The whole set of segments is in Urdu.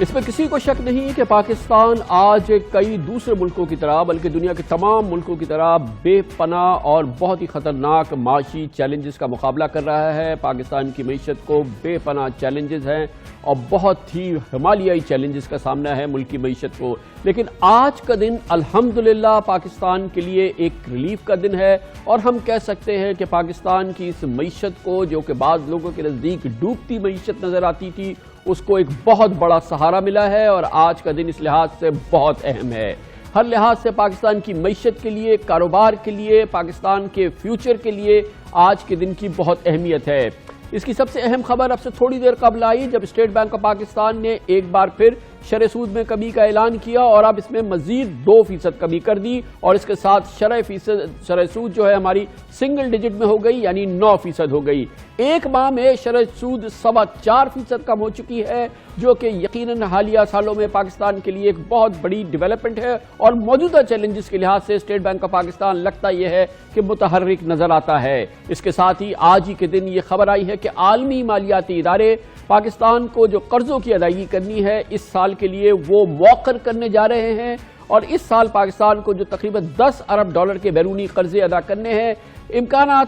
اس میں کسی کو شک نہیں کہ پاکستان آج کئی دوسرے ملکوں کی طرح بلکہ دنیا کے تمام ملکوں کی طرح بے پناہ اور بہت ہی خطرناک معاشی چیلنجز کا مقابلہ کر رہا ہے۔ پاکستان کی معیشت کو بے پناہ چیلنجز ہیں اور بہت ہی ہمالیائی چیلنجز کا سامنا ہے ملک کی معیشت کو، لیکن آج کا دن الحمدللہ پاکستان کے لیے ایک ریلیف کا دن ہے، اور ہم کہہ سکتے ہیں کہ پاکستان کی اس معیشت کو جو کہ بعض لوگوں کے نزدیک ڈوبتی معیشت نظر آتی تھی، اس کو ایک بہت بڑا سہارا ملا ہے، اور آج کا دن اس لحاظ سے بہت اہم ہے۔ ہر لحاظ سے پاکستان کی معیشت کے لیے، کاروبار کے لیے، پاکستان کے فیوچر کے لیے آج کے دن کی بہت اہمیت ہے۔ اس کی سب سے اہم خبر اب سے تھوڑی دیر قبل آئی جب اسٹیٹ بینک آف پاکستان نے ایک بار پھر شرح سود میں کمی کا اعلان کیا، اور اب اس میں مزید 2% کمی کر دی، اور اس کے ساتھ شرح سود جو ہے ہماری سنگل ڈیجٹ میں ہو گئی، یعنی 9% ہو گئی۔ ایک ماہ میں شرح سود 4.25% کم ہو چکی ہے، جو کہ یقیناً حالیہ سالوں میں پاکستان کے لیے ایک بہت بڑی ڈیولپمنٹ ہے، اور موجودہ چیلنجز کے لحاظ سے اسٹیٹ بینک آف پاکستان لگتا یہ ہے کہ متحرک نظر آتا ہے۔ اس کے ساتھ ہی آج ہی کے دن یہ خبر آئی ہے کہ عالمی مالیاتی ادارے پاکستان کو جو قرضوں کی ادائیگی کرنی ہے اس سال کے لیے وہ موخر کرنے جا رہے ہیں، اور اس سال پاکستان کو جو تقریباً $10 ارب کے بیرونی قرضے ادا کرنے ہیں،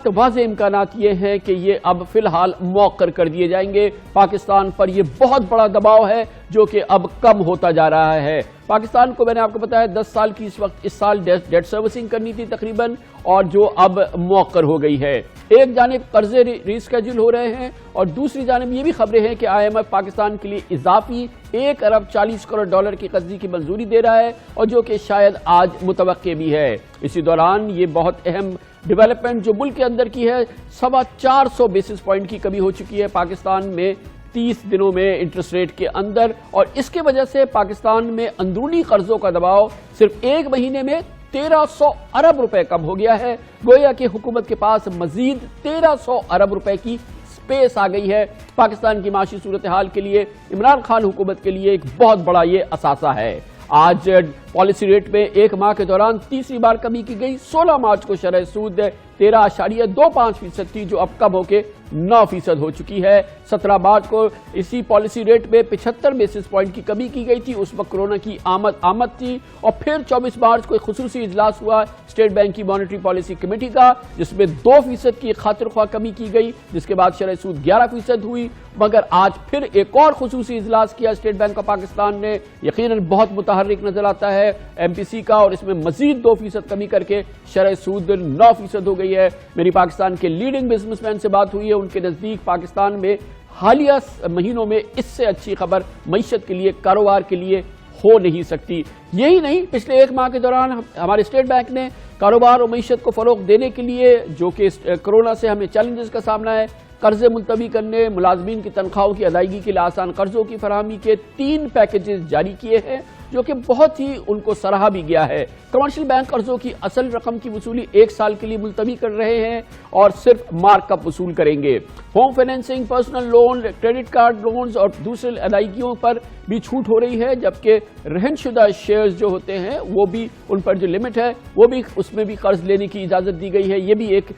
واضح امکانات یہ ہیں کہ یہ اب فی الحال موخر کر دیے جائیں گے۔ پاکستان پر یہ بہت بڑا دباؤ ہے جو کہ اب کم ہوتا جا رہا ہے۔ پاکستان کو میں نے آپ کو بتایا 10 سال کی اس سال ڈیٹ سروسنگ کرنی تھی تقریباً، اور جو اب موخر ہو گئی ہے۔ ایک جانب قرضے ریسکیجول ہو رہے ہیں، اور دوسری جانب یہ بھی خبریں ہیں کہ IMF پاکستان کے لیے اضافی $1 ارب 40 کروڑ کی قرضے کی منظوری دے رہا ہے، اور جو کہ شاید آج متوقع بھی ہے۔ اسی دوران یہ بہت اہم ڈیولپمنٹ جو ملک کے اندر کی ہے، 450 بیسس پوائنٹ کی کمی ہو چکی ہے پاکستان میں 30 دنوں میں انٹرسٹ ریٹ کے اندر، اور اس کی وجہ سے پاکستان میں اندرونی قرضوں کا دباؤ صرف ایک مہینے میں 1300 ارب روپے کم ہو گیا ہے۔ گویا کہ حکومت کے پاس مزید 1300 ارب روپے کی سپیس آ گئی ہے۔ پاکستان کی معاشی صورتحال کے لیے عمران خان حکومت کے لیے ایک بہت بڑا یہ اثاثہ ہے۔ آج پالیسی ریٹ میں ایک ماہ کے دوران تیسری بار کمی کی گئی۔ 16 مارچ کو شرح سود 13.25% تھی، جو اب کم ہو کے 9% ہو چکی ہے۔ 17 مارچ کو اسی پالیسی ریٹ میں 75 بیسس پوائنٹ کی کمی کی گئی تھی، اس وقت کرونا کی آمد تھی، اور پھر 24 مارچ کو ایک خصوصی اجلاس ہوا اسٹیٹ بینک کی مانیٹری پالیسی کمیٹی کا، جس میں 2% کی خاطر خواہ کمی کی گئی، جس کے بعد شرح سود 11% ہوئی۔ مگر آج پھر ایک اور خصوصی اجلاس کیا اسٹیٹ بینک آف پاکستان نے، یقیناً بہت متحرک نظر آتا ہے MPC کا، اور اس میں مزید 2% کمی کر کے شرح سود 9% ہو گئی ہے۔ میری پاکستان کے لیڈنگ بزنس مین سے بات ہوئی ہے، ان کے نزدیک پاکستان میں حالیہ مہینوں میں اس سے اچھی خبر معیشت کے لیے، کاروبار کے لیے ہو نہیں سکتی۔ یہی نہیں، پچھلے ایک ماہ کے دوران ہمارے اسٹیٹ بینک نے کاروبار اور معیشت کو فروغ دینے کے لیے، جو کہ کرونا سے ہمیں چیلنجز کا سامنا ہے، قرضے ملتوی کرنے، ملازمین کی تنخواہوں کی ادائیگی کے لیے آسان قرضوں کی فراہمی کے 3 پیکیجز جاری کیے ہیں، جو کہ بہت ہی ان کو سراہا بھی گیا ہے۔ کمرشل بینک قرضوں کی اصل رقم کی وصولی 1 سال کے لیے ملتوی کر رہے ہیں، اور صرف مارک اپ وصول کریں گے۔ Home financing, personal loan, credit card loans اور دوسرے ادائیگیوں پر بھی چھوٹ ہو رہی ہے، جبکہ رہن شدہ شیئرز جو ہوتے ہیں وہ بھی ان پر جو لمٹ ہے وہ بھی اس میں بھی قرض لینے کی اجازت دی گئی ہے۔ یہ بھی ایک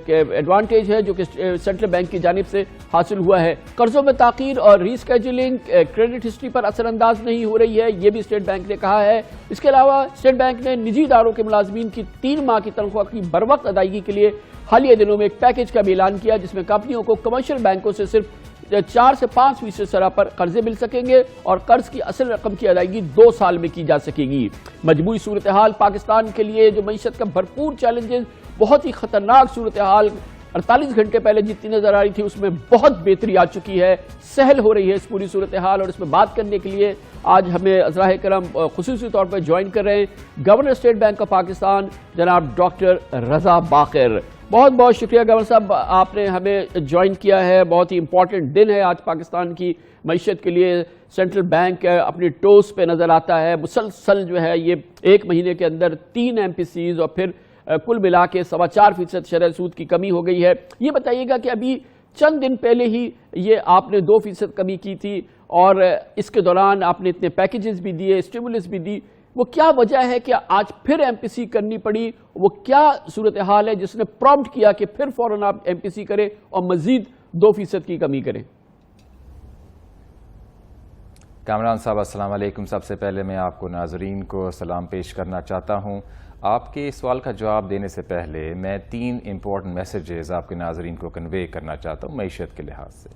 ایڈوانٹیج ہے جو کہ سینٹرل بینک کی جانب سے حاصل ہوا ہے۔ قرضوں میں تاخیر اور ریسکیجولنگ کریڈٹ ہسٹری پر اثر انداز نہیں ہو رہی ہے، یہ بھی اسٹیٹ بینک نے کہا ہے۔ اس کے علاوہ اسٹیٹ بینک نے نجی اداروں کے ملازمین کی 3 ماہ کی تنخواہ کی بروقت ادائیگی کے لیے حالیہ دنوں میں ایک پیکیج کا بھی اعلان کیا، جس میں کمپنیوں کو کمرشل بینکوں سے صرف 4 سے 5% شرح پر قرضے مل سکیں گے، اور قرض کی اصل رقم کی ادائیگی 2 سال میں کی جا سکے گی۔ مجموعی صورتحال پاکستان کے لیے جو معیشت کا بھرپور چیلنجز، بہت ہی خطرناک صورتحال 48 گھنٹے پہلے جتنی نظر آ رہی تھی اس میں بہت بہتری آ چکی ہے، سہل ہو رہی ہے اس پوری صورتحال، اور اس میں بات کرنے کے لیے آج ہمیں عزراء کرام خصوصی طور پر جوائن کر رہے ہیں governor State bank of Pakistan جناب ڈاکٹر رضا باقر۔ بہت بہت شکریہ گورنر صاحب، آپ نے ہمیں جوائن کیا ہے۔ بہت ہی امپورٹنٹ دن ہے آج پاکستان کی معیشت کے لیے۔ سینٹرل بینک اپنی ٹوز پہ نظر آتا ہے، مسلسل جو ہے یہ ایک مہینے کے اندر 3 MPCs اور پھر کل ملا کے 4.25% شرح سود کی کمی ہو گئی ہے۔ یہ بتائیے گا کہ ابھی چند دن پہلے ہی یہ آپ نے 2% کمی کی تھی، اور اس کے دوران آپ نے اتنے پیکیجز بھی دیے، اسٹیمولس بھی دی، وہ کیا وجہ ہے کہ آج پھر MPC کرنی پڑی؟ وہ کیا صورتحال ہے جس نے پرومپٹ کیا کہ پھر فوراً آپ MPC کریں اور مزید 2% کی کمی کریں؟ کامران صاحب السلام علیکم. سب سے پہلے میں آپ کو ناظرین کو سلام پیش کرنا چاہتا ہوں. آپ کے سوال کا جواب دینے سے پہلے میں 3 امپورٹنٹ میسیجز آپ کے ناظرین کو کنوے کرنا چاہتا ہوں معیشت کے لحاظ سے.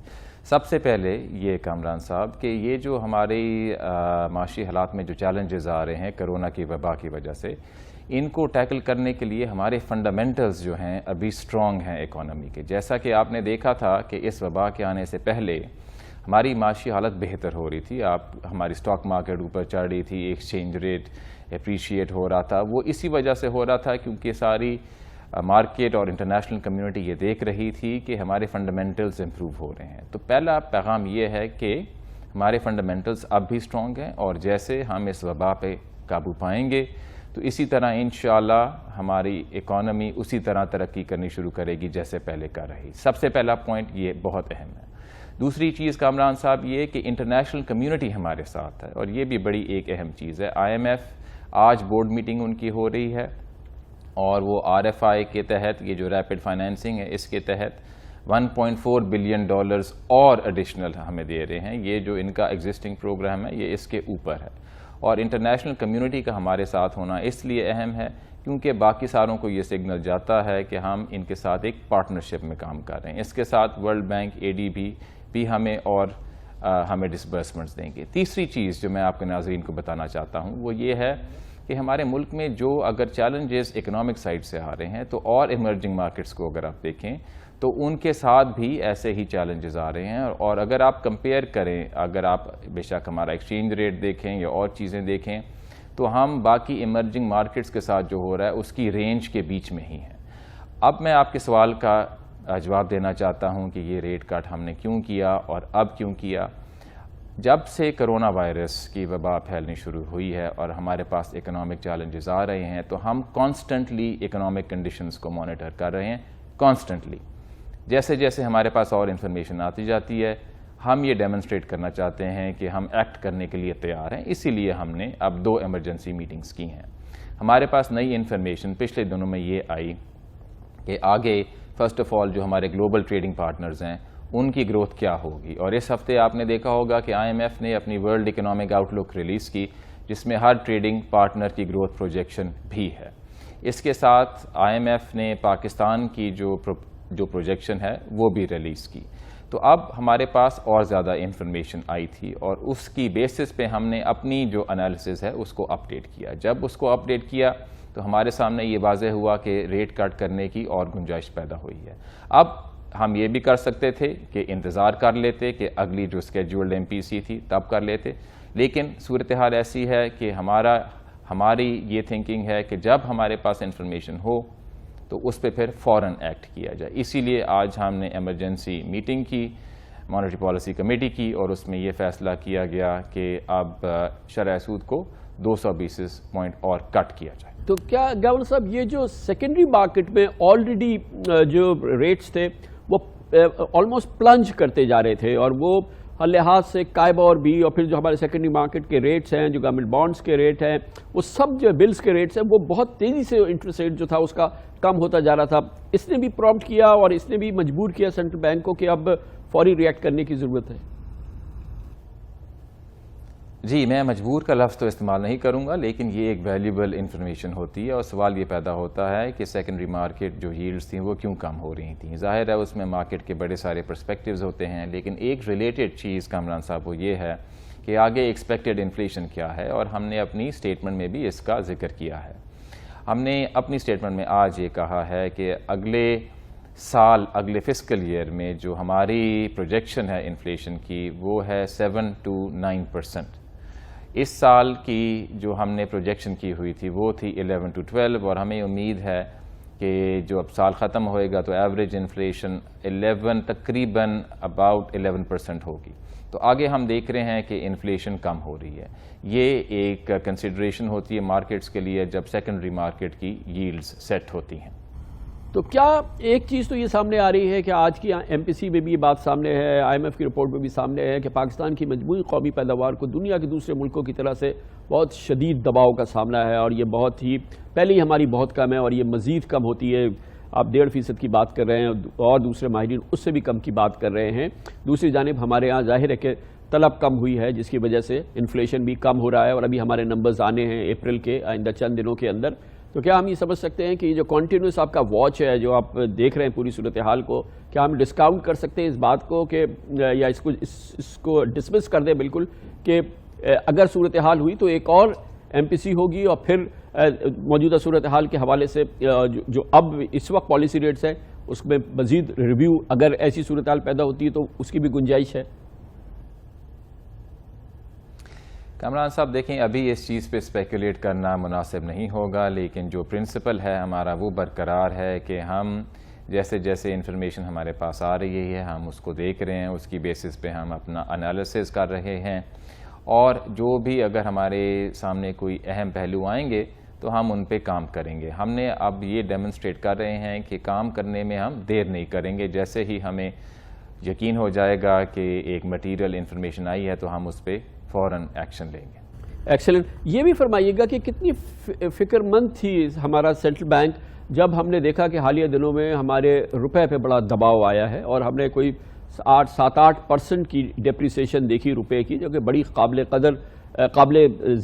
سب سے پہلے یہ کامران صاحب کہ یہ جو ہماری معاشی حالات میں جو چیلنجز آ رہے ہیں کرونا کی وبا کی وجہ سے، ان کو ٹیکل کرنے کے لیے ہمارے فنڈامنٹلز جو ہیں ابھی سٹرونگ ہیں اکانومی کے. جیسا کہ آپ نے دیکھا تھا کہ اس وبا کے آنے سے پہلے ہماری معاشی حالت بہتر ہو رہی تھی. ہماری سٹاک مارکیٹ اوپر چڑھ رہی تھی، ایکسچینج ریٹ اپریشیٹ ہو رہا تھا. وہ اسی وجہ سے ہو رہا تھا کیونکہ ساری مارکیٹ اور انٹرنیشنل کمیونٹی یہ دیکھ رہی تھی کہ ہمارے فنڈامنٹلز امپروو ہو رہے ہیں. تو پہلا پیغام یہ ہے کہ ہمارے فنڈامنٹلز اب بھی سٹرونگ ہیں، اور جیسے ہم اس وبا پہ قابو پائیں گے تو اسی طرح انشاءاللہ ہماری اکانومی اسی طرح ترقی کرنی شروع کرے گی جیسے پہلے کر رہی. سب سے پہلا پوائنٹ یہ بہت اہم ہے. دوسری چیز کامران صاحب یہ کہ انٹرنیشنل کمیونٹی ہمارے ساتھ ہے، اور یہ بھی بڑی ایک اہم چیز ہے. IMF آج بورڈ میٹنگ ان کی ہو رہی ہے، اور وہ RFI کے تحت یہ جو ریپڈ فائنینسنگ ہے اس کے تحت $1.4 بلین اور ایڈیشنل ہمیں دے رہے ہیں. یہ جو ان کا ایگزسٹنگ پروگرام ہے یہ اس کے اوپر ہے. اور انٹرنیشنل کمیونٹی کا ہمارے ساتھ ہونا اس لیے اہم ہے کیونکہ باقی ساروں کو یہ سگنل جاتا ہے کہ ہم ان کے ساتھ ایک پارٹنرشپ میں کام کر رہے ہیں. اس کے ساتھ ورلڈ بینک، ADB بھی ہمیں ڈسبرسمنٹس دیں گے. تیسری چیز جو میں آپ کے ناظرین کو بتانا چاہتا ہوں وہ یہ ہے کہ ہمارے ملک میں جو اگر چیلنجز اکنامک سائڈ سے آ رہے ہیں تو اور ایمرجنگ مارکیٹس کو اگر آپ دیکھیں تو ان کے ساتھ بھی ایسے ہی چیلنجز آ رہے ہیں. اور اگر آپ کمپیئر کریں، اگر آپ بے شک ہمارا ایکسچینج ریٹ دیکھیں یا اور چیزیں دیکھیں تو ہم باقی ایمرجنگ مارکیٹس کے ساتھ جو ہو رہا ہے اس کی رینج کے بیچ میں ہی ہیں. اب میں آپ کے سوال کا جواب دینا چاہتا ہوں کہ یہ ریٹ کٹ ہم نے کیوں کیا اور اب کیوں کیا. جب سے کرونا وائرس کی وبا پھیلنی شروع ہوئی ہے اور ہمارے پاس اکنامک چیلنجز آ رہے ہیں تو ہم کانسٹنٹلی اکنامک کنڈیشنز کو مانیٹر کر رہے ہیں. کانسٹنٹلی جیسے جیسے ہمارے پاس اور انفارمیشن آتی جاتی ہے ہم یہ ڈیمونسٹریٹ کرنا چاہتے ہیں کہ ہم ایکٹ کرنے کے لیے تیار ہیں. اسی لیے ہم نے اب 2 ایمرجنسی میٹنگز کی ہیں. ہمارے پاس نئی انفارمیشن پچھلے دنوں میں یہ آئی کہ آگے فرسٹ آف آل جو ہمارے گلوبل ٹریڈنگ پارٹنرز ہیں ان کی گروتھ کیا ہوگی. اور اس ہفتے آپ نے دیکھا ہوگا کہ IMF نے اپنی ورلڈ اکنامک آؤٹ لک ریلیز کی جس میں ہر ٹریڈنگ پارٹنر کی گروتھ پروجیکشن بھی ہے. اس کے ساتھ IMF نے پاکستان کی جو پروجیکشن ہے وہ بھی ریلیز کی. تو اب ہمارے پاس اور زیادہ انفارمیشن آئی تھی اور اس کی بیسس پہ ہم نے اپنی جو انالیسز ہے اس کو اپڈیٹ کیا. جب اس کو اپڈیٹ کیا تو ہمارے سامنے یہ واضح ہوا کہ ریٹ کٹ کرنے کی اور گنجائش پیدا ہوئی ہے. اب ہم یہ بھی کر سکتے تھے کہ انتظار کر لیتے کہ اگلی جو اسکیجولڈ MPC تھی تب کر لیتے، لیکن صورتحال ایسی ہے کہ ہماری یہ تھنکنگ ہے کہ جب ہمارے پاس انفارمیشن ہو تو اس پہ پھر فوراً ایکٹ کیا جائے. اسی لیے آج ہم نے ایمرجنسی میٹنگ کی مانیٹری پالیسی کمیٹی کی اور اس میں یہ فیصلہ کیا گیا کہ اب شرح سود کو 200 بیسس پوائنٹ اور کٹ کیا جائے. تو کیا گورنر صاحب یہ جو سیکنڈری مارکیٹ میں آلریڈی جو ریٹس تھے وہ آلموسٹ پلنج کرتے جا رہے تھے اور وہ ہر لحاظ سے قائبور بھی اور پھر جو ہمارے سیکنڈری مارکیٹ کے ریٹس ہیں، جو گورنمنٹ بانڈز کے ریٹ ہیں، وہ سب جو بلز کے ریٹس ہیں وہ بہت تیزی سے انٹرسٹ ریٹ جو تھا اس کا کم ہوتا جا رہا تھا. اس نے بھی پرومپٹ کیا اور اس نے بھی مجبور کیا سینٹرل بینک کو کہ اب فوری ریئیکٹ کرنے کی ضرورت ہے. جی میں مجبور کا لفظ تو استعمال نہیں کروں گا، لیکن یہ ایک ویلیبل انفارمیشن ہوتی ہے اور سوال یہ پیدا ہوتا ہے کہ سیکنڈری مارکیٹ جو ییلڈز تھیں وہ کیوں کم ہو رہی تھیں. ظاہر ہے اس میں مارکیٹ کے بڑے سارے پرسپیکٹیوز ہوتے ہیں، لیکن ایک ریلیٹڈ چیز کامران صاحب وہ یہ ہے کہ آگے ایکسپیکٹڈ انفلیشن کیا ہے، اور ہم نے اپنی اسٹیٹمنٹ میں بھی اس کا ذکر کیا ہے. ہم نے اپنی اسٹیٹمنٹ میں آج یہ کہا ہے کہ اگلے سال اگلے فسکل ایئر میں جو ہماری پروجیکشن ہے انفلیشن کی وہ ہے 7 to 9%. اس سال کی جو ہم نے پروجیکشن کی ہوئی تھی وہ تھی 11 to 12 اور ہمیں امید ہے کہ جو اب سال ختم ہوئے گا تو ایوریج انفلیشن تقریباً اباؤٹ 11% ہوگی. تو آگے ہم دیکھ رہے ہیں کہ انفلیشن کم ہو رہی ہے. یہ ایک کنسیڈریشن ہوتی ہے مارکیٹس کے لیے جب سیکنڈری مارکیٹ کی ییلڈز سیٹ ہوتی ہیں. تو کیا ایک چیز تو یہ سامنے آ رہی ہے کہ آج کی MPC میں بھی یہ بات سامنے ہے، IMF کی رپورٹ میں بھی سامنے ہے کہ پاکستان کی مجموعی قومی پیداوار کو دنیا کے دوسرے ملکوں کی طرح سے بہت شدید دباؤ کا سامنا ہے، اور یہ بہت ہی پہلے ہی ہماری بہت کم ہے اور یہ مزید کم ہوتی ہے. آپ 1.5% کی بات کر رہے ہیں اور دوسرے ماہرین اس سے بھی کم کی بات کر رہے ہیں. دوسری جانب ہمارے ہاں ظاہر ہے کہ طلب کم ہوئی ہے، جس کی وجہ سے انفلیشن بھی کم ہو رہا ہے، اور ابھی ہمارے نمبرز آنے ہیں اپریل کے آئندہ چند دنوں کے اندر. تو کیا ہم یہ سمجھ سکتے ہیں کہ یہ جو کنٹینیوس آپ کا واچ ہے، جو آپ دیکھ رہے ہیں پوری صورتحال کو، کیا ہم ڈسکاؤنٹ کر سکتے ہیں اس بات کو کہ یا اس کو ڈسمس کر دیں بالکل کہ اگر صورتحال ہوئی تو ایک اور MPC ہوگی، اور پھر موجودہ صورتحال کے حوالے سے جو اب اس وقت پالیسی ریٹس ہیں اس میں مزید ریویو اگر ایسی صورتحال پیدا ہوتی ہے تو اس کی بھی گنجائش ہے؟ کامران صاحب دیکھیں، ابھی اس چیز پہ اسپیکولیٹ کرنا مناسب نہیں ہوگا، لیکن جو پرنسپل ہے ہمارا وہ برقرار ہے کہ ہم جیسے جیسے انفارمیشن ہمارے پاس آ رہی ہے ہم اس کو دیکھ رہے ہیں، اس کی بیسس پہ ہم اپنا انالیسس کر رہے ہیں، اور جو بھی اگر ہمارے سامنے کوئی اہم پہلو آئیں گے تو ہم ان پہ کام کریں گے. ہم نے اب یہ ڈیمونسٹریٹ کر رہے ہیں کہ کام کرنے میں ہم دیر نہیں کریں گے. جیسے ہی ہمیں یقین ہو جائے گا کہ ایک مٹیریل انفارمیشن آئی ہے تو ہم اس پہ فوراً ایکشن لیں گے. ایکسلنٹ. یہ بھی فرمائیے گا کہ کتنی فکر مند تھی ہمارا سینٹرل بینک جب ہم نے دیکھا کہ حالیہ دنوں میں ہمارے روپے پہ بڑا دباؤ آیا ہے، اور ہم نے کوئی 7-8% کی ڈیپریسیشن دیکھی روپے کی، جو کہ بڑی قابل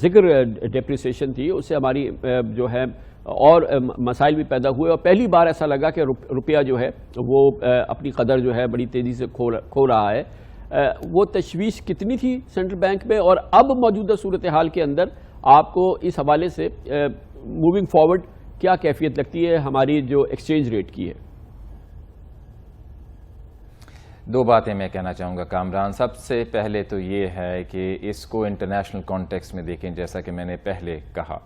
ذکر ڈیپریسیشن تھی. اس سے ہماری جو ہے اور مسائل بھی پیدا ہوئے، اور پہلی بار ایسا لگا کہ روپیہ جو ہے وہ اپنی قدر جو ہے بڑی تیزی سے کھو رہا ہے. وہ تشویش کتنی تھی سینٹرل بینک میں، اور اب موجودہ صورتحال کے اندر آپ کو اس حوالے سے موونگ فارورڈ کیا کیفیت لگتی ہے ہماری جو ایکسچینج ریٹ کی ہے؟ دو باتیں میں کہنا چاہوں گا کامران. سب سے پہلے تو یہ ہے کہ اس کو انٹرنیشنل کانٹیکسٹ میں دیکھیں. جیسا کہ میں نے پہلے کہا،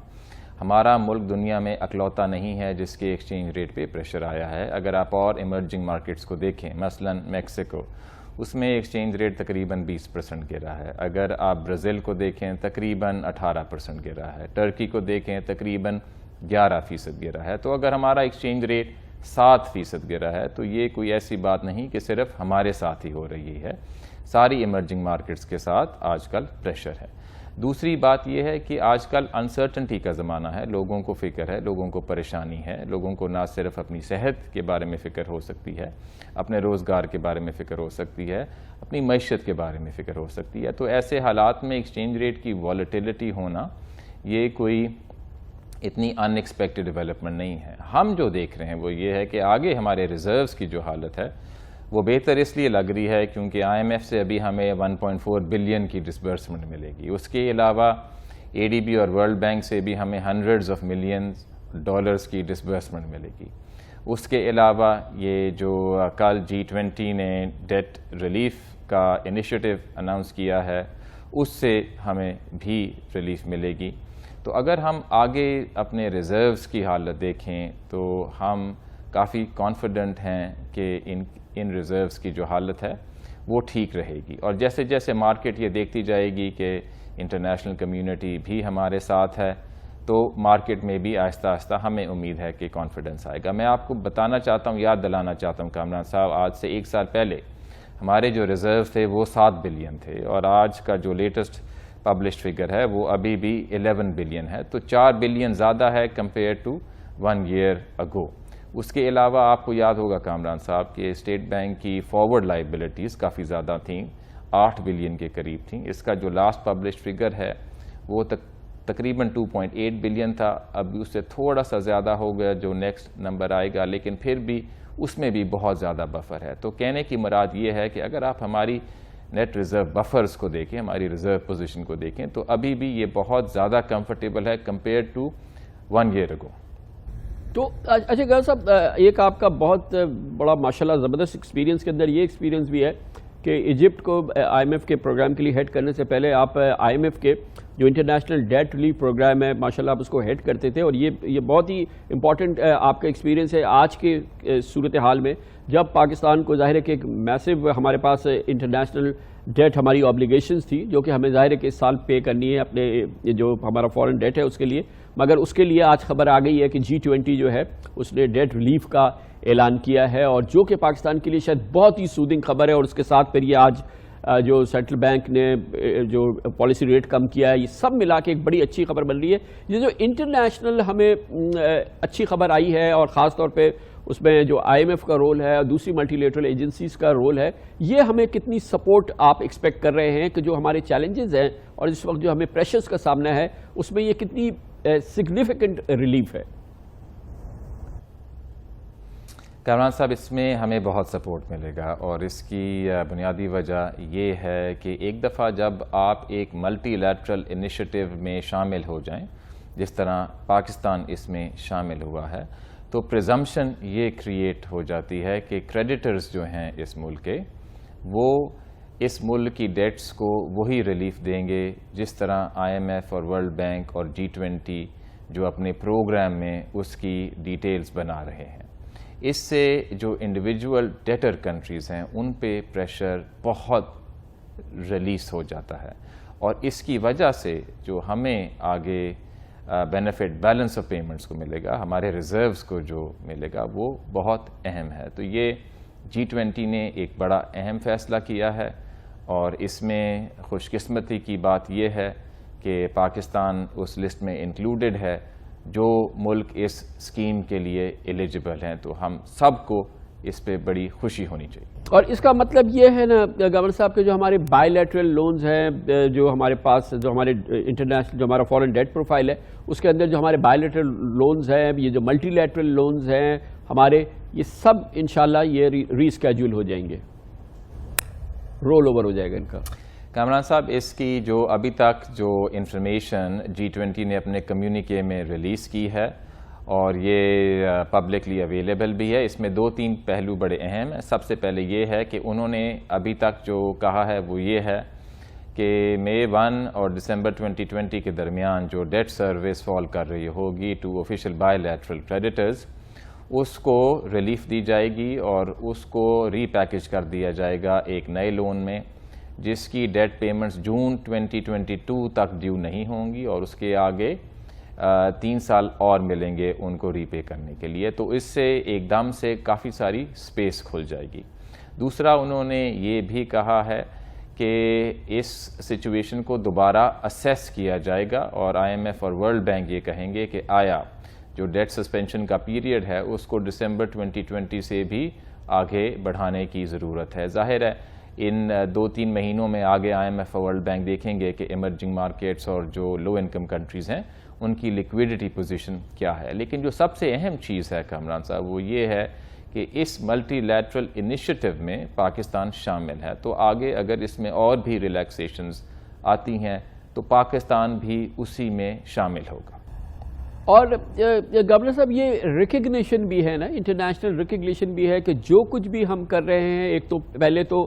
ہمارا ملک دنیا میں اکلوتا نہیں ہے جس کے ایکسچینج ریٹ پہ پریشر آیا ہے. اگر آپ اور ایمرجنگ مارکیٹس کو دیکھیں، مثلا میکسیکو، اس میں ایکسچینج ریٹ تقریباً 20% گرا ہے. اگر آپ برازیل کو دیکھیں تقریباً 18% گرا ہے. ٹرکی کو دیکھیں تقریباً 11% گرا ہے. تو اگر ہمارا ایکسچینج ریٹ 7% گرا ہے تو یہ کوئی ایسی بات نہیں کہ صرف ہمارے ساتھ ہی ہو رہی ہے، ساری ایمرجنگ مارکیٹس کے ساتھ آج کل پریشر ہے. دوسری بات یہ ہے کہ آج کل انسرٹنٹی کا زمانہ ہے. لوگوں کو فکر ہے، لوگوں کو پریشانی ہے. لوگوں کو نہ صرف اپنی صحت کے بارے میں فکر ہو سکتی ہے، اپنے روزگار کے بارے میں فکر ہو سکتی ہے، اپنی معیشت کے بارے میں فکر ہو سکتی ہے. تو ایسے حالات میں ایکسچینج ریٹ کی والیٹیلٹی ہونا یہ کوئی اتنی ان ایکسپیکٹڈ ڈیولپمنٹ نہیں ہے. ہم جو دیکھ رہے ہیں وہ یہ ہے کہ آگے ہمارے ریزروز کی جو حالت ہے وہ بہتر اس لیے لگ رہی ہے کیونکہ IMF سے ابھی ہمیں 1.4 بلین کی ڈسبرسمنٹ ملے گی. اس کے علاوہ ADB اور ورلڈ بینک سے بھی ہمیں ہنڈریڈز آف ملینز ڈالرز کی ڈسبرسمنٹ ملے گی. اس کے علاوہ یہ جو کل G20 نے ڈیٹ ریلیف کا انیشیٹو اناؤنس کیا ہے اس سے ہمیں بھی ریلیف ملے گی. تو اگر ہم آگے اپنے ریزروز کی حالت دیکھیں تو ہم کافی کانفیڈنٹ ہیں کہ ان ریزروز کی جو حالت ہے وہ ٹھیک رہے گی. اور جیسے جیسے مارکیٹ یہ دیکھتی جائے گی کہ انٹرنیشنل کمیونٹی بھی ہمارے ساتھ ہے تو مارکیٹ میں بھی آہستہ آہستہ ہمیں امید ہے کہ کانفیڈنس آئے گا. میں آپ کو بتانا چاہتا ہوں، یاد دلانا چاہتا ہوں کامران صاحب، آج سے 1 سال پہلے ہمارے جو ریزرو تھے وہ 7 بلین تھے، اور آج کا جو لیٹسٹ پبلشڈ فگر ہے وہ ابھی بھی 11 بلین ہے. تو 4 بلین زیادہ ہے کمپیئر ٹو 1 ایئر اگو. اس کے علاوہ آپ کو یاد ہوگا کامران صاحب کہ اسٹیٹ بینک کی فارورڈ لائبلٹیز کافی زیادہ تھیں، 8 بلین کے قریب تھیں. اس کا جو لاسٹ پبلشڈ فگر ہے وہ تقریباً 2.8 بلین تھا. اب اس سے تھوڑا سا زیادہ ہو گیا جو نیکسٹ نمبر آئے گا، لیکن پھر بھی اس میں بھی بہت زیادہ بفر ہے. تو کہنے کی مراد یہ ہے کہ اگر آپ ہماری نیٹ ریزرو بفرز کو دیکھیں، ہماری ریزرو پوزیشن کو دیکھیں تو ابھی بھی یہ بہت زیادہ کمفرٹیبل ہے کمپیئر ٹو 1 ایئر اگو. تو اچھا گھر صاحب، ایک آپ کا بہت بڑا ماشاءاللہ زبردست ایکسپیرینس کے اندر یہ ایکسپیرینس بھی ہے کہ ایجپٹ کو IMF کے پروگرام کے لیے ہیڈ کرنے سے پہلے آپ IMF کے جو انٹرنیشنل ڈیٹ ریلیف پروگرام ہے ماشاءاللہ آپ اس کو ہیڈ کرتے تھے، اور یہ بہت ہی امپورٹنٹ آپ کا ایکسپیرینس ہے آج کے صورتحال میں، جب پاکستان کو ظاہر ہے کہ ایک میسو ہمارے پاس انٹرنیشنل ڈیٹ ہماری آبلیگیشنز تھی جو کہ ہمیں ظاہر ہے کہ اس سال پے کرنی ہے اپنے جو ہمارا فورن ڈیٹ ہے اس کے لیے. مگر اس کے لیے آج خبر آ گئی ہے کہ G20 جو ہے اس نے ڈیٹ ریلیف کا اعلان کیا ہے، اور جو کہ پاکستان کے لیے شاید بہت ہی سودنگ خبر ہے. اور اس کے ساتھ پھر یہ آج جو سینٹرل بینک نے جو پالیسی ریٹ کم کیا ہے، یہ سب ملا کے ایک بڑی اچھی خبر بن رہی ہے. یہ جو انٹرنیشنل ہمیں اچھی خبر آئی ہے، اور خاص طور پہ اس میں جو IMF کا رول ہے اور دوسری ملٹی لیٹرل ایجنسیز کا رول ہے، یہ ہمیں کتنی سپورٹ آپ ایکسپیکٹ کر رہے ہیں کہ جو ہمارے چیلنجز ہیں اور اس وقت جو ہمیں پریشرز کا سامنا ہے اس میں یہ کتنی سگنیفیکنٹ ریلیف ہے؟ کامران صاحب، اس میں ہمیں بہت سپورٹ ملے گا، اور اس کی بنیادی وجہ یہ ہے کہ ایک دفعہ جب آپ ایک ملٹی لیٹرل انیشیٹو میں شامل ہو جائیں، جس طرح پاکستان اس میں شامل ہوا ہے، تو پریزمپشن یہ کریٹ ہو جاتی ہے کہ کریڈیٹرز جو ہیں اس ملک کے، وہ اس ملک کی ڈیٹس کو وہی ریلیف دیں گے جس طرح IMF اور ورلڈ بینک اور G20 جو اپنے پروگرام میں اس کی ڈیٹیلز بنا رہے ہیں۔ اس سے جو انڈیویجول ڈیٹر کنٹریز ہیں ان پہ پریشر بہت ریلیز ہو جاتا ہے، اور اس کی وجہ سے جو ہمیں آگے بینیفٹ بیلنس آف پیمنٹس کو ملے گا، ہمارے ریزروز کو جو ملے گا، وہ بہت اہم ہے۔ تو یہ G20 نے ایک بڑا اہم فیصلہ کیا ہے، اور اس میں خوش قسمتی کی بات یہ ہے کہ پاکستان اس لسٹ میں انکلوڈڈ ہے جو ملک اس اسکیم کے لیے ایلیجبل ہیں۔ تو ہم سب کو اس پہ بڑی خوشی ہونی چاہیے۔ اور اس کا مطلب یہ ہے نا گورنر صاحب کہ جو ہمارے بائی لیٹرل لونز ہیں، جو ہمارے پاس جو ہمارے انٹرنیشنل جو ہمارا فورن ڈیٹ پروفائل ہے، اس کے اندر جو ہمارے بائی لیٹرل لونز ہیں، یہ جو ملٹی لیٹرل لونز ہیں ہمارے، یہ سب انشاءاللہ یہ ری اسکیجول ہو جائیں گے، رول اوور ہو جائے گا ان کا۔ کامران صاحب، اس کی جو ابھی تک جو انفارمیشن G20 نے اپنے کمیونیکے میں ریلیز کی ہے اور یہ پبلکلی اویلیبل بھی ہے، اس میں 2-3 پہلو بڑے اہم ہیں۔ سب سے پہلے یہ ہے کہ انہوں نے ابھی تک جو کہا ہے وہ یہ ہے کہ May 1 اور December 2020 کے درمیان جو ڈیٹ سروس فال کر رہی ہوگی to official bilateral creditors, اس کو ریلیف دی جائے گی اور اس کو ری پیکج کر دیا جائے گا ایک نئے لون میں، جس کی ڈیٹ پیمنٹس جون 2022 تک ڈیو نہیں ہوں گی، اور اس کے آگے 3 سال اور ملیں گے ان کو ری پے کرنے کے لیے۔ تو اس سے ایک دم سے کافی ساری سپیس کھل جائے گی۔ دوسرا، انہوں نے یہ بھی کہا ہے کہ اس سچویشن کو دوبارہ اسیس کیا جائے گا، اور IMF اور ورلڈ بینک یہ کہیں گے کہ آیا جو ڈیٹ سسپینشن کا پیریڈ ہے اس کو December 2020 سے بھی آگے بڑھانے کی ضرورت ہے۔ ظاہر ہے ان 2-3 مہینوں میں آگے IMF اور ورلڈ بینک دیکھیں گے کہ ایمرجنگ مارکیٹس اور جو لو انکم کنٹریز ہیں ان کی لیکویڈٹی پوزیشن کیا ہے۔ لیکن جو سب سے اہم چیز ہے کامران صاحب، وہ یہ ہے کہ اس ملٹی لیٹرل انیشیٹو میں پاکستان شامل ہے، تو آگے اگر اس میں اور بھی ریلیکسیشنز آتی ہیں تو پاکستان بھی اسی میں شامل ہوگا۔ اور گورنر صاحب، یہ ریکگنیشن بھی ہے نا، انٹرنیشنل ریکگنیشن بھی ہے کہ جو کچھ بھی ہم کر رہے ہیں، ایک تو پہلے تو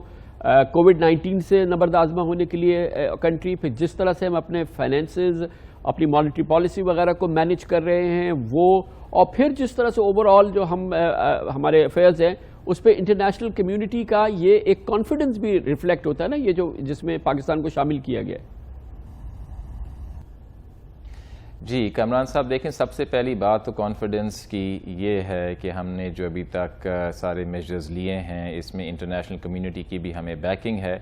کووڈ-19 سے نبرد آزما ہونے کے لیے کنٹری، پھر جس طرح سے ہم اپنے فائنینسز، اپنی مانیٹری پالیسی وغیرہ کو مینیج کر رہے ہیں وہ، اور پھر جس طرح سے اوور آل جو ہمارے افیئرز ہیں اس پہ انٹرنیشنل کمیونٹی کا یہ ایک کانفیڈنس بھی ریفلیکٹ ہوتا ہے نا، یہ جو جس میں پاکستان کو شامل کیا گیا ہے۔ جی کامران صاحب، دیکھیں سب سے پہلی بات تو کانفیڈنس کی یہ ہے کہ ہم نے جو ابھی تک سارے میجرز لیے ہیں اس میں انٹرنیشنل کمیونٹی کی بھی ہمیں بیکنگ ہے،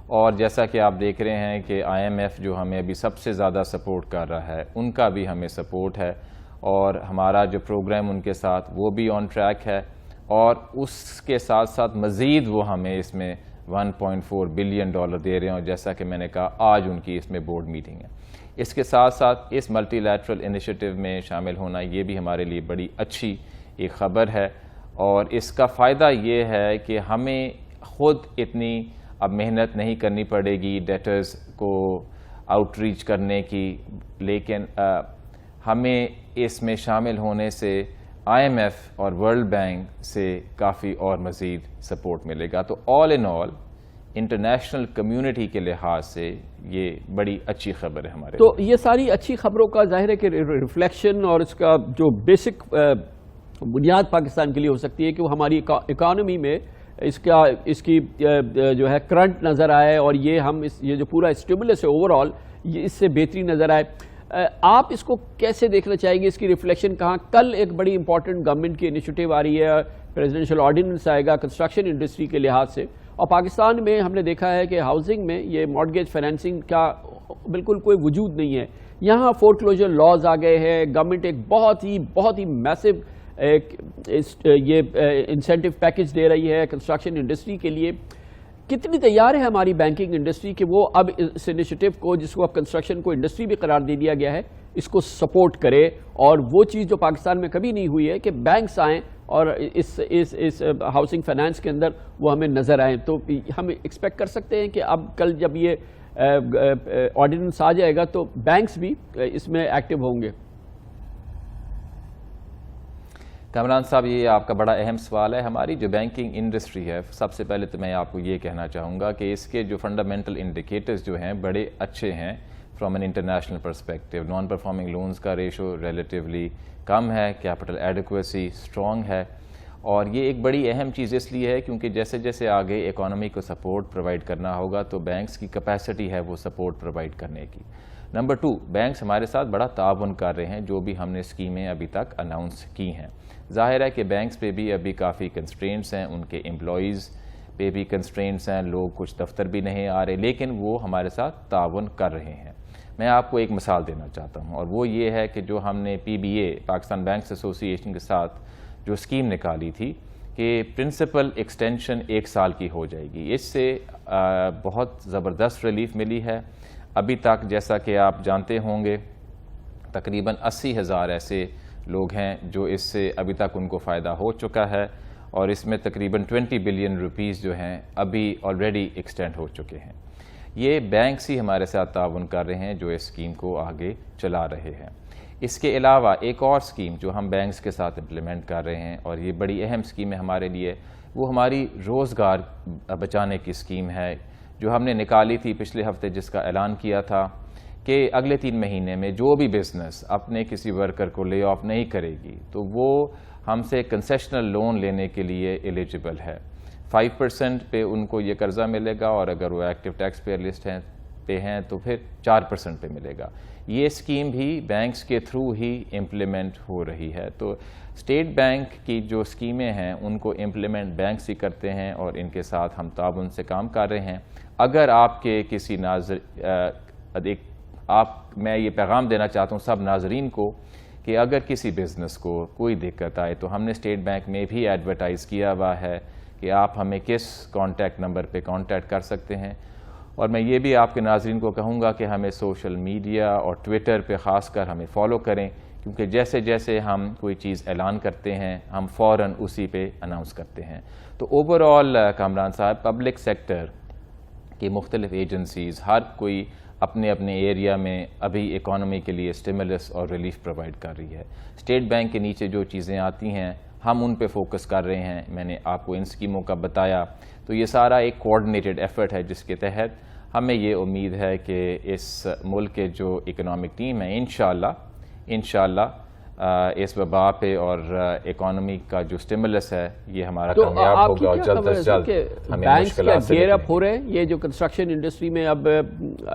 اور جیسا کہ آپ دیکھ رہے ہیں کہ IMF جو ہمیں ابھی سب سے زیادہ سپورٹ کر رہا ہے، ان کا بھی ہمیں سپورٹ ہے، اور ہمارا جو پروگرام ان کے ساتھ وہ بھی آن ٹریک ہے، اور اس کے ساتھ ساتھ مزید وہ ہمیں اس میں $1.4 بلین دے رہے ہیں، اور جیسا کہ میں نے کہا آج ان کی اس میں بورڈ میٹنگ ہے۔ اس کے ساتھ ساتھ اس ملٹی لیٹرل انیشیٹو میں شامل ہونا یہ بھی ہمارے لیے بڑی اچھی ایک خبر ہے، اور اس کا فائدہ یہ ہے کہ ہمیں خود اتنی اب محنت نہیں کرنی پڑے گی ڈیٹرز کو آؤٹ ریچ کرنے کی، لیکن ہمیں اس میں شامل ہونے سے IMF اور ورلڈ بینک سے کافی اور مزید سپورٹ ملے گا۔ تو آل ان آل انٹرنیشنل کمیونٹی کے لحاظ سے یہ بڑی اچھی خبر ہے ہمارے۔ تو یہ ساری اچھی خبروں کا ظاہر ہے کہ ریفلیکشن اور اس کا جو بیسک بنیاد پاکستان کے لیے ہو سکتی ہے کہ وہ ہماری اکانومی میں اس کی جو ہے کرنٹ نظر آئے، اور یہ جو پورا اسٹیبلس ہے اوور آل، یہ اس سے بہتری نظر آئے۔ آپ اس کو کیسے دیکھنا چاہیں گے، اس کی ریفلیکشن کہاں؟ کل ایک بڑی امپورٹنٹ گورنمنٹ کی انیشیٹو آ رہی ہے، پریزیڈنشل آرڈیننس آئے گا کنسٹرکشن انڈسٹری کے لحاظ سے، اور پاکستان میں ہم نے دیکھا ہے کہ ہاؤسنگ میں یہ مارٹگیج فائنینسنگ کا بالکل کوئی وجود نہیں ہے۔ یہاں فور کلوجر لاز آ گئے ہیں، گورنمنٹ ایک بہت ہی میسو یہ انسینٹیو پیکج دے رہی ہے کنسٹرکشن انڈسٹری کے لیے. کتنی تیار ہے ہماری بینکنگ انڈسٹری کہ وہ اب اس انیشیٹو کو, جس کو اب کنسٹرکشن کو انڈسٹری بھی قرار دے دیا گیا ہے, اس کو سپورٹ کرے, اور وہ چیز جو پاکستان میں کبھی نہیں ہوئی ہے کہ بینکس آئیں اور اس ہاؤسنگ فائنانس کے اندر وہ ہمیں نظر آئیں. تو ہم ایکسپیکٹ کر سکتے ہیں کہ اب کل جب یہ آرڈیننس آ جائے گا تو بینکس بھی اس میں ایکٹیو ہوں گے. کامران صاحب, یہ آپ کا بڑا اہم سوال ہے. ہماری جو بینکنگ انڈسٹری ہے, سب سے پہلے تو میں آپ کو یہ کہنا چاہوں گا کہ اس کے جو فنڈامنٹل انڈیکیٹرز جو ہیں بڑے اچھے ہیں from an international perspective. Non performing loans کا ریشو ریلیٹیولی کم ہے, کیپٹل ایڈیکویسی اسٹرانگ ہے, اور یہ ایک بڑی اہم چیز اس لیے ہے کیونکہ جیسے جیسے آگے اکانومی کو سپورٹ پرووائڈ کرنا ہوگا تو بینکس کی کیپیسٹی ہے وہ سپورٹ پرووائڈ کرنے کی. نمبر 2, بینکس ہمارے ساتھ بڑا تعاون کر رہے ہیں جو بھی ہم نے اسکیمیں ابھی تک اناؤنس کی ہیں. ظاہر ہے کہ بینکس پہ بھی ابھی کافی کنسٹرینٹس ہیں, ان کے امپلائیز پہ بھی کنسٹرینٹس ہیں, لوگ کچھ دفتر بھی نہیں آ رہے, لیکن وہ ہمارے ساتھ تعاون کر رہے ہیں. میں آپ کو ایک مثال دینا چاہتا ہوں, اور وہ یہ ہے کہ جو ہم نے PBA پاکستان بینکس ایسوسی ایشن کے ساتھ جو اسکیم نکالی تھی کہ پرنسپل ایکسٹینشن 1 سال کی ہو جائے گی, اس سے بہت زبردست ریلیف ملی ہے. ابھی تک جیسا کہ آپ جانتے ہوں گے تقریباً 80,000 ایسے لوگ ہیں جو اس سے ابھی تک ان کو فائدہ ہو چکا ہے, اور اس میں تقریباً 20 بلین روپیز جو ہیں ابھی آلریڈی ایکسٹینڈ ہو چکے ہیں. یہ بینکس ہی ہمارے ساتھ تعاون کر رہے ہیں جو اس اسکیم کو آگے چلا رہے ہیں. اس کے علاوہ ایک اور اسکیم جو ہم بینکس کے ساتھ امپلیمنٹ کر رہے ہیں, اور یہ بڑی اہم اسکیم ہے ہمارے لیے, وہ ہماری روزگار بچانے کی اسکیم ہے جو ہم نے نکالی تھی پچھلے ہفتے, جس کا اعلان کیا تھا کہ اگلے 3 مہینے میں جو بھی بزنس اپنے کسی ورکر کو لے آف نہیں کرے گی تو وہ ہم سے کنسیشنل لون لینے کے لیے ایلیجبل ہے. 5% پہ ان کو یہ قرضہ ملے گا, اور اگر وہ ایکٹیو ٹیکس پیئر لسٹ پہ ہیں تو پھر 4% پہ ملے گا. یہ اسکیم بھی بینکس کے تھرو ہی امپلیمنٹ ہو رہی ہے. تو اسٹیٹ بینک کی جو اسکیمیں ہیں ان کو امپلیمنٹ بینکس ہی کرتے ہیں, اور ان کے ساتھ ہم تعاون سے کام کر رہے ہیں. اگر آپ کے کسی میں یہ پیغام دینا چاہتا ہوں سب ناظرین کو کہ اگر کسی بزنس کو کوئی دقت آئے تو ہم نے اسٹیٹ بینک میں بھی ایڈورٹائز کیا ہوا ہے کہ آپ ہمیں کس کانٹیکٹ نمبر پہ کانٹیکٹ کر سکتے ہیں. اور میں یہ بھی آپ کے ناظرین کو کہوں گا کہ ہمیں سوشل میڈیا اور ٹویٹر پہ خاص کر ہمیں فالو کریں, کیونکہ جیسے جیسے ہم کوئی چیز اعلان کرتے ہیں ہم فوراً اسی پہ اناؤنس کرتے ہیں. تو اوور آل کامران صاحب, پبلک سیکٹر کی مختلف ایجنسیز ہر کوئی اپنے اپنے ایریا میں ابھی اکانومی کے لیے اسٹیمولس اور ریلیف پرووائڈ کر رہی ہے. اسٹیٹ بینک کے نیچے جو چیزیں آتی ہیں ہم ان پہ فوکس کر رہے ہیں. میں نے آپ کو ان اسکیموں کا بتایا, تو یہ سارا ایک کوآرڈینیٹڈ ایفرٹ ہے جس کے تحت ہمیں یہ امید ہے کہ اس ملک کے جو اکنامک ٹیم ہے انشاءاللہ اس وبا پہ اور اکانومی کا جو اسٹیمولس ہے یہ ہمارا کامیاب ہوگا, اور جلد از جلد ہمیں مشکلات سے گیئر اپ ہو رہے ہیں. یہ جو کنسٹرکشن انڈسٹری میں اب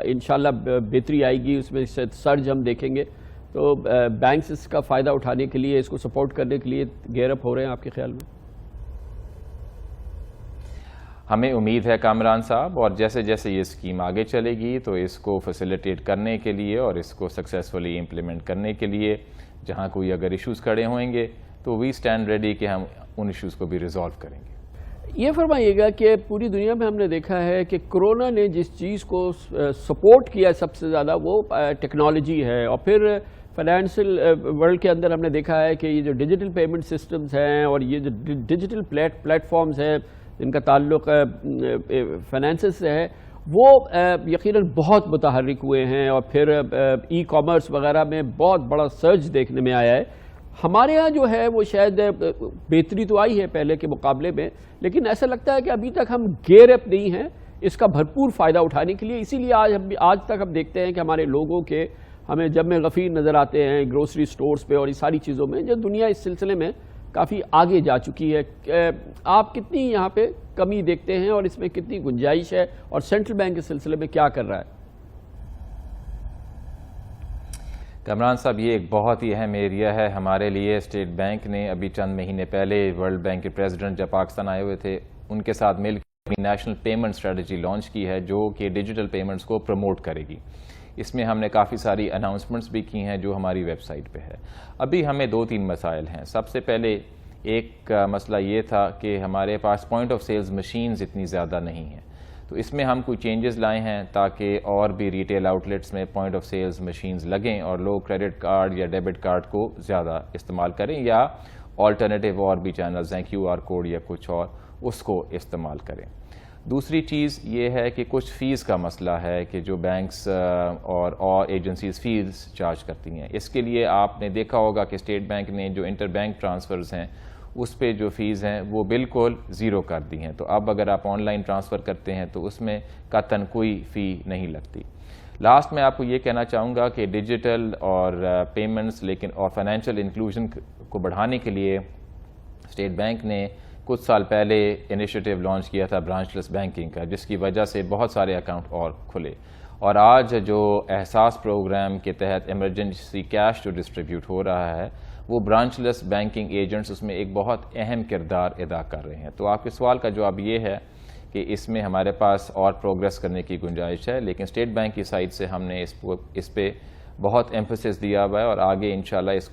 انشاءاللہ بہتری آئے گی, اس میں سرج ہم دیکھیں گے, تو بینکس اس کا فائدہ اٹھانے کے لیے, اس کو سپورٹ کرنے کے لیے گیئر اپ ہو رہے ہیں آپ کے خیال میں؟ ہمیں امید ہے کامران صاحب, اور جیسے جیسے یہ اسکیم آگے چلے گی تو اس کو فیسیلیٹیٹ کرنے کے لیے اور اس کو سکسیسفلی امپلیمنٹ کرنے کے لیے جہاں کوئی اگر ایشوز کھڑے ہوئیں گے تو وی اسٹینڈ ریڈی کہ ہم ان ایشوز کو بھی ریزالو کریں گے. یہ فرمائیے گا کہ پوری دنیا میں ہم نے دیکھا ہے کہ کرونا نے جس چیز کو سپورٹ کیا سب سے زیادہ وہ ٹیکنالوجی ہے, اور پھر فائنینشیل ورلڈ کے اندر ہم نے دیکھا ہے کہ یہ جو ڈیجیٹل پیمنٹ سسٹمز ہیں اور یہ جو ڈیجیٹل پلیٹ فارمز ہیں جن کا تعلق فائنینسز سے ہے, وہ یقیناً بہت متحرک ہوئے ہیں, اور پھر ای کامرس وغیرہ میں بہت بڑا سرج دیکھنے میں آیا ہے. ہمارے ہاں جو ہے وہ شاید بہتری تو آئی ہے پہلے کے مقابلے میں, لیکن ایسا لگتا ہے کہ ابھی تک ہم گیئر اپ نہیں ہیں اس کا بھرپور فائدہ اٹھانے کے لیے. اسی لیے آج تک ہم دیکھتے ہیں کہ ہمارے لوگوں کے ہمیں جب میں غفیر نظر آتے ہیں گروسری سٹورز پہ اور اس ساری چیزوں میں, جو دنیا اس سلسلے میں کافی آگے جا چکی ہے. آپ کتنی یہاں پہ کمی دیکھتے ہیں اور اس میں کتنی گنجائش ہے, اور سینٹرل بینک اس سلسلے میں کیا کر رہا ہے؟ کامران صاحب, یہ ایک بہت ہی اہم ایریا ہے ہمارے لیے. اسٹیٹ بینک نے ابھی چند مہینے پہلے ورلڈ بینک کے پریزیڈنٹ جب پاکستان آئے ہوئے تھے ان کے ساتھ مل کے نیشنل پیمنٹ اسٹریٹجی لانچ کی ہے جو کہ ڈیجیٹل پیمنٹس کو پروموٹ کرے گی. اس میں ہم نے کافی ساری اناؤنسمنٹس بھی کی ہیں جو ہماری ویب سائٹ پہ ہے. ابھی ہمیں 2-3 مسائل ہیں. سب سے پہلے ایک مسئلہ یہ تھا کہ ہمارے پاس پوائنٹ آف سیلز مشینز اتنی زیادہ نہیں ہیں, تو اس میں ہم کوئی چینجز لائے ہیں تاکہ اور بھی ریٹیل آؤٹلیٹس میں پوائنٹ آف سیلز مشینز لگیں اور لوگ کریڈٹ کارڈ یا ڈیبٹ کارڈ کو زیادہ استعمال کریں, یا آلٹرنیٹیو اور بھی چینلز ہیں کیو آر کوڈ یا کچھ اور, اس کو استعمال کریں. دوسری چیز یہ ہے کہ کچھ فیس کا مسئلہ ہے کہ جو بینکس اور ایجنسیز فیس چارج کرتی ہیں. اس کے لیے آپ نے دیکھا ہوگا کہ اسٹیٹ بینک نے جو انٹر بینک ٹرانسفرز ہیں اس پہ جو فیس ہیں وہ بالکل زیرو کر دی ہیں. تو اب اگر آپ آن لائن ٹرانسفر کرتے ہیں تو اس میں قطعاً کوئی فی نہیں لگتی. لاسٹ میں آپ کو یہ کہنا چاہوں گا کہ ڈیجیٹل اور پیمنٹس اور فائنینشیل انکلوژن کو بڑھانے کے لیے اسٹیٹ بینک نے کچھ سال پہلے انیشیٹو لانچ کیا تھا برانچ لیس بینکنگ کا, جس کی وجہ سے بہت سارے اکاؤنٹ اور کھلے. اور آج جو احساس پروگرام کے تحت ایمرجنسی کیش جو ڈسٹریبیوٹ ہو رہا ہے وہ برانچ لیس بینکنگ ایجنٹس اس میں ایک بہت اہم کردار ادا کر رہے ہیں. تو آپ کے سوال کا جواب یہ ہے کہ اس میں ہمارے پاس اور پروگریس کرنے کی گنجائش ہے, لیکن اسٹیٹ بینک کی سائٹ سے ہم نے اس پہ بہت ایمفیسس دیا ہوا ہے اور آگے انشاءاللہ اس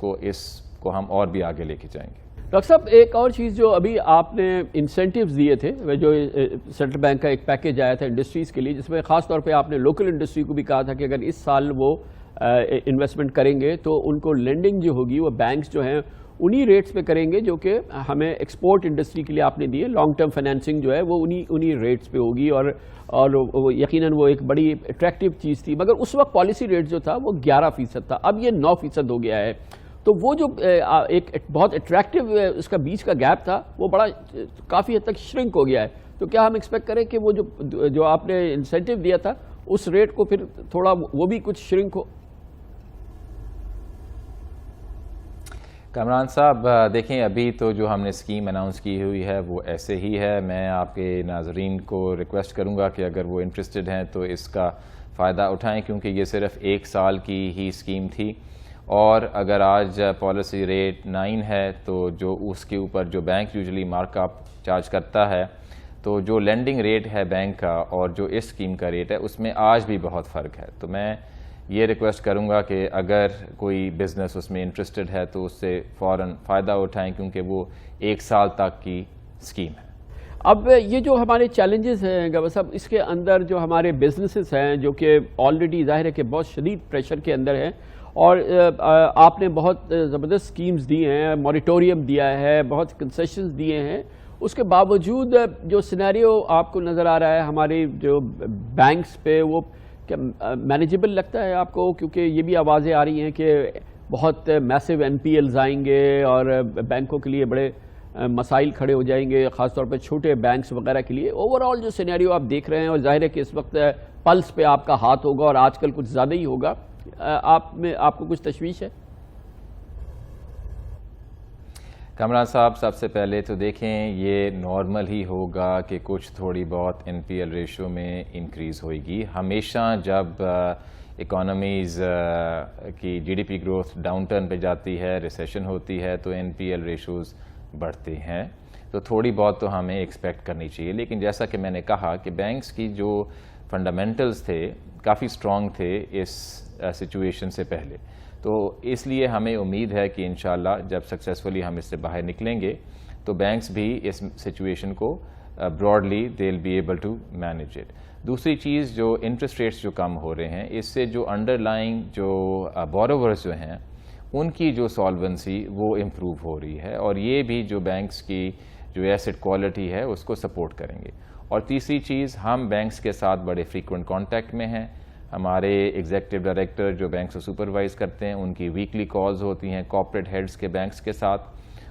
کو ہم اور بھی آگے لے کے جائیں گے. ڈاکٹر صاحب, ایک اور چیز جو ابھی آپ نے انسینٹیوز دیے تھے, جو سینٹرل بینک کا ایک پیکیج آیا تھا انڈسٹریز کے لیے, جس میں خاص طور پہ آپ نے لوکل انڈسٹری کو بھی کہا تھا کہ اگر اس سال وہ انویسٹمنٹ کریں گے تو ان کو لینڈنگ جو ہوگی وہ بینکس جو ہیں انہی ریٹس پہ کریں گے جو کہ ہمیں ایکسپورٹ انڈسٹری کے لیے آپ نے دیے. لانگ ٹرم فائنینسنگ جو ہے وہ انہی ریٹس پہ ہوگی, اور یقیناً وہ ایک بڑی اٹریکٹیو چیز تھی. مگر اس وقت پالیسی ریٹ جو تھا وہ 11% تھا, اب یہ 9% ہو گیا ہے. تو وہ جو ایک بہت اٹریکٹیو اس کا بیچ کا گیپ تھا وہ بڑا کافی حد تک شرنک ہو گیا ہے. تو کیا ہم ایکسپیکٹ کریں کہ وہ جو آپ نے انسینٹیو دیا تھا اس ریٹ کو پھر تھوڑا وہ بھی کچھ شرنک ہو؟ کامران صاحب دیکھیں, ابھی تو جو ہم نے اسکیم اناؤنس کی ہوئی ہے وہ ایسے ہی ہے. میں آپ کے ناظرین کو ریکویسٹ کروں گا کہ اگر وہ انٹرسٹڈ ہیں تو اس کا فائدہ اٹھائیں, کیونکہ یہ صرف 1 سال کی ہی اسکیم تھی. اور اگر آج پالیسی ریٹ 9 ہے تو جو اس کے اوپر جو bank usually mark up charge کرتا ہے, تو جو لینڈنگ ریٹ ہے بینک کا اور جو اس اسکیم کا ریٹ ہے اس میں آج بھی بہت فرق ہے. تو میں یہ ریکویسٹ کروں گا کہ اگر کوئی بزنس اس میں انٹرسٹڈ ہے تو اس سے فوراً فائدہ اٹھائیں, کیونکہ وہ 1 سال تک کی اسکیم ہے. اب یہ جو ہمارے چیلنجز ہیں گورنر صاحب, اس کے اندر جو ہمارے بزنسز ہیں جو کہ آلریڈی ظاہر ہے کہ بہت شدید پریشر کے اندر ہیں, اور آپ نے بہت زبردست سکیمز دی ہیں, موریٹوریم دیا ہے, بہت کنسیشنز دیے ہیں, اس کے باوجود جو سینیریو آپ کو نظر آ رہا ہے ہمارے جو بینکس پہ, وہ کیا مینیجبل لگتا ہے آپ کو؟ کیونکہ یہ بھی آوازیں آ رہی ہیں کہ بہت میسو NPLs آئیں گے اور بینکوں کے لیے بڑے مسائل کھڑے ہو جائیں گے, خاص طور پہ چھوٹے بینکس وغیرہ کے لیے. اوور آل جو سینیریو آپ دیکھ رہے ہیں, اور ظاہر ہے کہ اس وقت پلس پہ آپ کا ہاتھ ہوگا اور آج کل کچھ زیادہ ہی ہوگا, آپ کو کچھ تشویش ہے؟ کامران صاحب, سب سے پہلے تو دیکھیں یہ نارمل ہی ہوگا کہ کچھ تھوڑی بہت NPL ریشو میں انکریز ہوئے گی. ہمیشہ جب اکانومیز کی GDP گروتھ ڈاؤن ٹرن پہ جاتی ہے, ریسیشن ہوتی ہے, تو NPL ریشوز بڑھتے ہیں. تو تھوڑی بہت تو ہمیں ایکسپیکٹ کرنی چاہیے. لیکن جیسا کہ میں نے کہا کہ بینکس کی جو فنڈامنٹلز تھے کافی اسٹرانگ تھے اس سچویشن سے پہلے, تو اس لیے ہمیں امید ہے کہ انشاءاللہ جب سکسیسفلی ہم اس سے باہر نکلیں گے تو بینکس بھی اس سچویشن کو broadly they will be able to manage it. دوسری چیز, جو انٹرسٹ ریٹس جو کم ہو رہے ہیں, اس سے جو انڈر لائنگ جو بوروورز جو ہیں ان کی جو سالونسی وہ امپروو ہو رہی ہے, اور یہ بھی جو بینکس کی جو ایسٹ کوالٹی ہے اس کو سپورٹ کریں گے. اور تیسری چیز, ہم بینکس کے ساتھ بڑے فریکوینٹ کانٹیکٹ میں ہیں. ہمارے ایگزیکٹو ڈائریکٹر جو بینکس کو سپروائز کرتے ہیں, ان کی ویکلی کالز ہوتی ہیں کارپوریٹ ہیڈز کے بینکس کے ساتھ,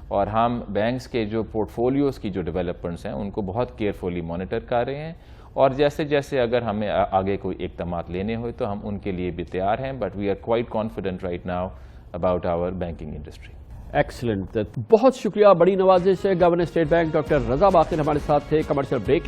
اور ہم بینکس کے جو پورٹ فولیوز کی جو ڈیولپمنٹس ہیں ان کو بہت کیئرفلی مانیٹر کر رہے ہیں. اور جیسے جیسے اگر ہمیں آگے کوئی اقدامات لینے ہوئے تو ہم ان کے لیے بھی تیار ہیں. But we are quite confident right now about our banking industry. Excellent, بہت شکریہ, بڑی نوازش ہے. Governor State Bank doctor Raza Baqir ہمارے ساتھ تھے. Commercial break